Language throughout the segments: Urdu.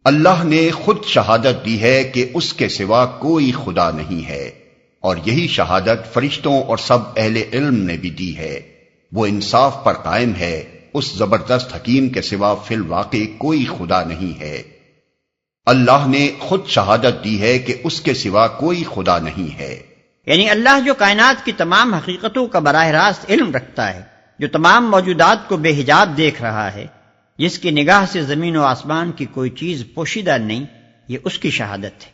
اللہ نے خود شہادت دی ہے کہ اس کے سوا کوئی خدا نہیں ہے، اور یہی شہادت فرشتوں اور سب اہل علم نے بھی دی ہے۔ وہ انصاف پر قائم ہے، اس زبردست حکیم کے سوا فی الواقع کوئی خدا نہیں ہے۔ اللہ نے خود شہادت دی ہے کہ اس کے سوا کوئی خدا نہیں ہے، یعنی اللہ جو کائنات کی تمام حقیقتوں کا براہ راست علم رکھتا ہے، جو تمام موجودات کو بے حجاب دیکھ رہا ہے، جس کی نگاہ سے زمین و آسمان کی کوئی چیز پوشیدہ نہیں، یہ اس کی شہادت ہے۔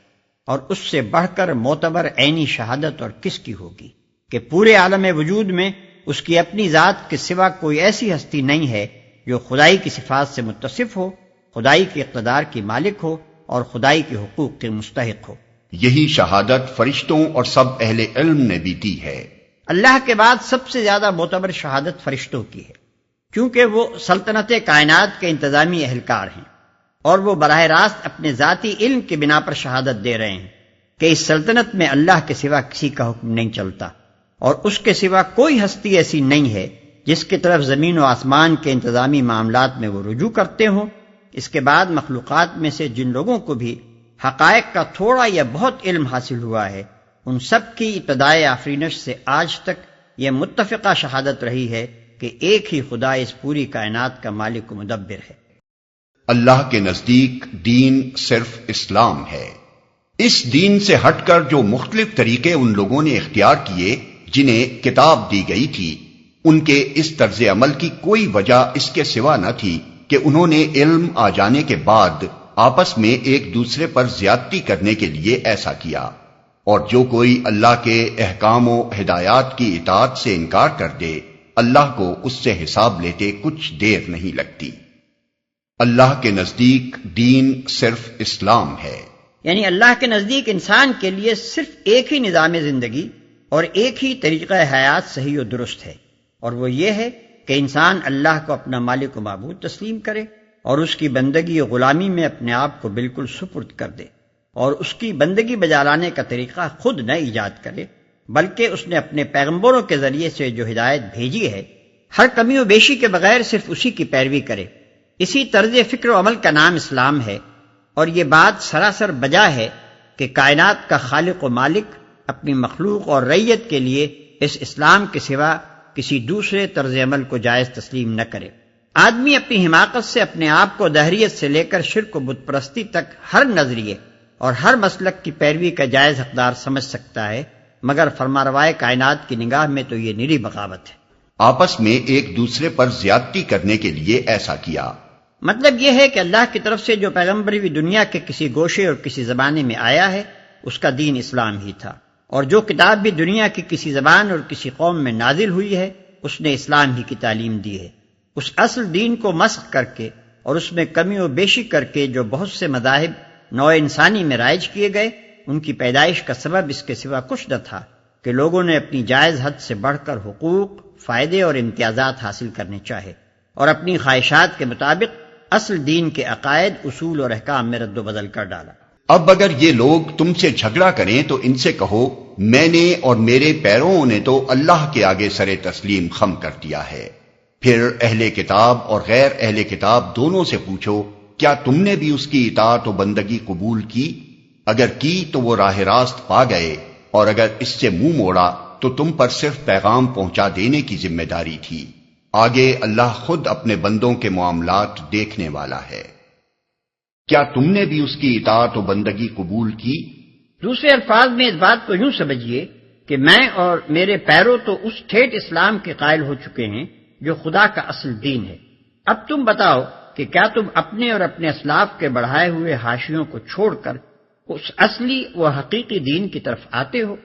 اور اس سے بڑھ کر معتبر عینی شہادت اور کس کی ہوگی کہ پورے عالم وجود میں اس کی اپنی ذات کے سوا کوئی ایسی ہستی نہیں ہے جو خدائی کی صفات سے متصف ہو، خدائی کے اقتدار کی مالک ہو اور خدائی کے حقوق کے مستحق ہو۔ یہی شہادت فرشتوں اور سب اہل علم نے بھی دی ہے۔ اللہ کے بعد سب سے زیادہ معتبر شہادت فرشتوں کی ہے، کیونکہ وہ سلطنت کائنات کے انتظامی اہلکار ہیں، اور وہ براہ راست اپنے ذاتی علم کی بنا پر شہادت دے رہے ہیں کہ اس سلطنت میں اللہ کے سوا کسی کا حکم نہیں چلتا، اور اس کے سوا کوئی ہستی ایسی نہیں ہے جس کی طرف زمین و آسمان کے انتظامی معاملات میں وہ رجوع کرتے ہوں۔ اس کے بعد مخلوقات میں سے جن لوگوں کو بھی حقائق کا تھوڑا یا بہت علم حاصل ہوا ہے، ان سب کی ابتدائے آفرینش سے آج تک یہ متفقہ شہادت رہی ہے کہ ایک ہی خدا اس پوری کائنات کا مالک و مدبر ہے۔ اللہ کے نزدیک دین صرف اسلام ہے۔ اس دین سے ہٹ کر جو مختلف طریقے ان لوگوں نے اختیار کیے جنہیں کتاب دی گئی تھی، ان کے اس طرز عمل کی کوئی وجہ اس کے سوا نہ تھی کہ انہوں نے علم آ جانے کے بعد آپس میں ایک دوسرے پر زیادتی کرنے کے لیے ایسا کیا، اور جو کوئی اللہ کے احکام و ہدایات کی اطاعت سے انکار کر دے، اللہ کو اس سے حساب لیتے کچھ دیر نہیں لگتی۔ اللہ کے نزدیک دین صرف اسلام ہے، یعنی اللہ کے نزدیک انسان کے لیے صرف ایک ہی نظام زندگی اور ایک ہی طریقہ حیات صحیح و درست ہے، اور وہ یہ ہے کہ انسان اللہ کو اپنا مالک و معبود تسلیم کرے اور اس کی بندگی و غلامی میں اپنے آپ کو بالکل سپرد کر دے، اور اس کی بندگی بجا لانے کا طریقہ خود نہ ایجاد کرے، بلکہ اس نے اپنے پیغمبروں کے ذریعے سے جو ہدایت بھیجی ہے ہر کمی و بیشی کے بغیر صرف اسی کی پیروی کرے۔ اسی طرز فکر و عمل کا نام اسلام ہے، اور یہ بات سراسر بجا ہے کہ کائنات کا خالق و مالک اپنی مخلوق اور رعیت کے لیے اس اسلام کے سوا کسی دوسرے طرز عمل کو جائز تسلیم نہ کرے۔ آدمی اپنی حماقت سے اپنے آپ کو دہریت سے لے کر شرک و بت پرستی تک ہر نظریے اور ہر مسلک کی پیروی کا جائز حقدار سمجھ سکتا ہے، مگر فرمانروائے کائنات کی نگاہ میں تو یہ نری بغاوت ہے۔ آپس میں ایک دوسرے پر زیادتی کرنے کے لیے ایسا کیا۔ مطلب یہ ہے کہ اللہ کی طرف سے جو پیغمبر بھی دنیا کے کسی گوشے اور کسی زمانے میں آیا ہے، اس کا دین اسلام ہی تھا، اور جو کتاب بھی دنیا کی کسی زبان اور کسی قوم میں نازل ہوئی ہے، اس نے اسلام ہی کی تعلیم دی ہے۔ اس اصل دین کو مسخ کر کے اور اس میں کمی و بیشی کر کے جو بہت سے مذاہب نوع انسانی میں رائج کیے گئے، ان کی پیدائش کا سبب اس کے سوا کچھ نہ تھا کہ لوگوں نے اپنی جائز حد سے بڑھ کر حقوق، فائدے اور امتیازات حاصل کرنے چاہے، اور اپنی خواہشات کے مطابق اصل دین کے عقائد، اصول اور احکام میں رد و بدل کر ڈالا۔ اب اگر یہ لوگ تم سے جھگڑا کریں تو ان سے کہو، میں نے اور میرے پیرووں نے تو اللہ کے آگے سر تسلیم خم کر دیا ہے۔ پھر اہل کتاب اور غیر اہل کتاب دونوں سے پوچھو، کیا تم نے بھی اس کی اطاعت و بندگی قبول کی؟ اگر کی تو وہ راہ راست پا گئے، اور اگر اس سے منہ موڑا تو تم پر صرف پیغام پہنچا دینے کی ذمہ داری تھی۔ آگے اللہ خود اپنے بندوں کے معاملات دیکھنے والا ہے۔ کیا تم نے بھی اس کی اطاعت و بندگی قبول کی؟ دوسرے الفاظ میں اس بات کو یوں سمجھیے کہ میں اور میرے پیرو تو اس ٹھیٹ اسلام کے قائل ہو چکے ہیں جو خدا کا اصل دین ہے۔ اب تم بتاؤ کہ کیا تم اپنے اور اپنے اسلاف کے بڑھائے ہوئے حاشیوں کو چھوڑ کر اس اصلی و حقیقی دین کی طرف آتے ہو؟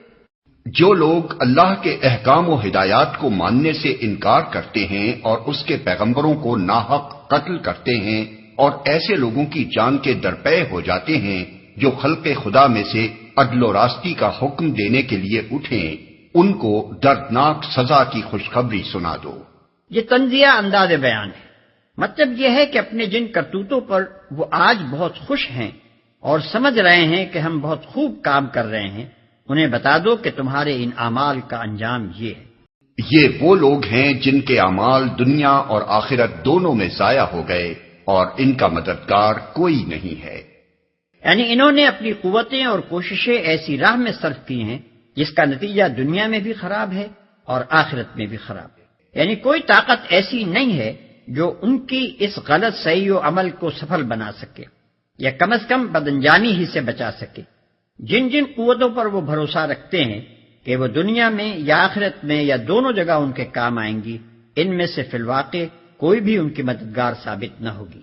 جو لوگ اللہ کے احکام و ہدایات کو ماننے سے انکار کرتے ہیں اور اس کے پیغمبروں کو ناحق قتل کرتے ہیں، اور ایسے لوگوں کی جان کے درپے ہو جاتے ہیں جو خلق خدا میں سے عدل و راستی کا حکم دینے کے لیے اٹھیں، ان کو دردناک سزا کی خوشخبری سنا دو۔ یہ تنزیہ انداز بیان ہے۔ مطلب یہ ہے کہ اپنے جن کرتوتوں پر وہ آج بہت خوش ہیں اور سمجھ رہے ہیں کہ ہم بہت خوب کام کر رہے ہیں، انہیں بتا دو کہ تمہارے ان اعمال کا انجام یہ ہے۔ یہ وہ لوگ ہیں جن کے اعمال دنیا اور آخرت دونوں میں ضائع ہو گئے، اور ان کا مددگار کوئی نہیں ہے۔ یعنی انہوں نے اپنی قوتیں اور کوششیں ایسی راہ میں صرف کی ہیں جس کا نتیجہ دنیا میں بھی خراب ہے اور آخرت میں بھی خراب ہے۔ یعنی کوئی طاقت ایسی نہیں ہے جو ان کی اس غلط صحیح و عمل کو سفل بنا سکے یا کم از کم بدانجامی ہی سے بچا سکے۔ جن جن قوتوں پر وہ بھروسہ رکھتے ہیں کہ وہ دنیا میں یا آخرت میں یا دونوں جگہ ان کے کام آئیں گی، ان میں سے فی الواقع کوئی بھی ان کی مددگار ثابت نہ ہوگی۔